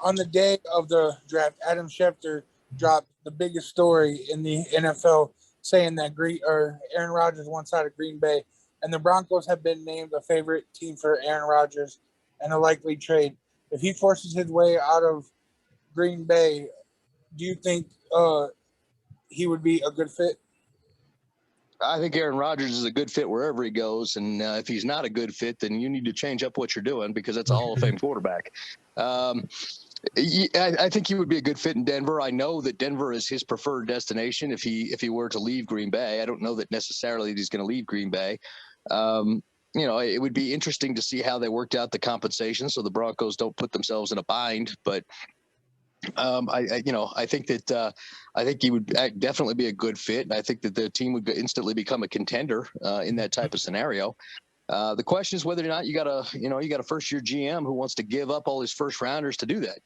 on the day of the draft, Adam Schefter dropped the biggest story in the NFL, saying that Aaron Rodgers wants out of Green Bay, and the Broncos have been named a favorite team for Aaron Rodgers and a likely trade. If he forces his way out of Green Bay, do you think he would be a good fit? I think Aaron Rodgers is a good fit wherever he goes, and if he's not a good fit, then you need to change up what you're doing because that's a Hall of Fame quarterback. I think he would be a good fit in Denver. I know that Denver is his preferred destination if he were to leave Green Bay. I don't know that necessarily he's going to leave Green Bay. It would be interesting to see how they worked out the compensation so the Broncos don't put themselves in a bind. But I think he would definitely be a good fit, and I think that the team would instantly become a contender in that type of scenario. The question is whether or not you got a first-year GM who wants to give up all his first-rounders to do that,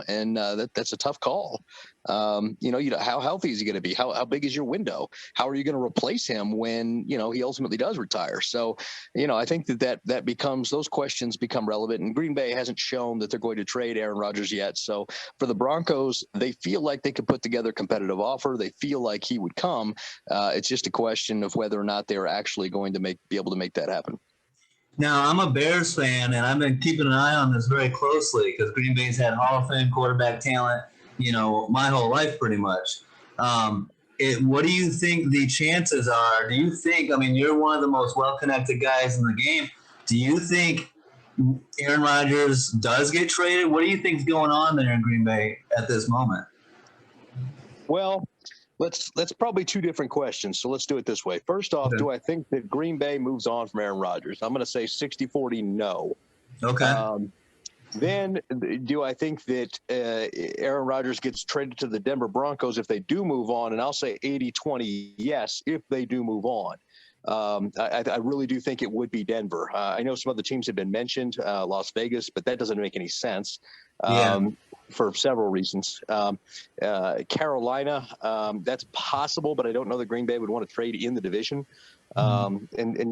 and that's a tough call. How healthy is he going to be? How big is your window? How are you going to replace him when, he ultimately does retire? So, I think that becomes, those questions become relevant, and Green Bay hasn't shown that they're going to trade Aaron Rodgers yet. So for the Broncos, they feel like they could put together a competitive offer. They feel like he would come. It's just a question of whether or not they're actually going to be able to make that happen. Now, I'm a Bears fan, and I've been keeping an eye on this very closely because Green Bay's had Hall of Fame quarterback talent, my whole life pretty much. What do you think the chances are? Do you think, you're one of the most well-connected guys in the game. Do you think Aaron Rodgers does get traded? What do you think's going on there in Green Bay at this moment? Well, that's probably two different questions. So let's do it this way. First off, Do I think that Green Bay moves on from Aaron Rodgers? I'm going to say 60-40 no. Okay. Then do I think that Aaron Rodgers gets traded to the Denver Broncos if they do move on? And I'll say 80-20 yes if they do move on. I really do think it would be Denver. I know some other teams have been mentioned, Las Vegas, but that doesn't make any sense. For several reasons. Carolina, that's possible, but I don't know that Green Bay would want to trade in the division. And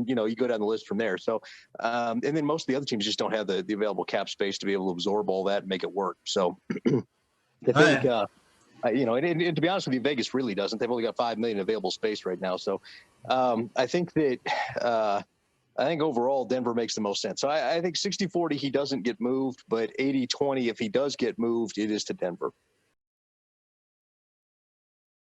you go down the list from there. So, and then most of the other teams just don't have the available cap space to be able to absorb all that and make it work. So I think, and to be honest with you, Vegas really doesn't. They've only got $5 million available space right now. So I think that, I think overall Denver makes the most sense. So I think 60-40 he doesn't get moved, but 80-20 if he does get moved, it is to Denver.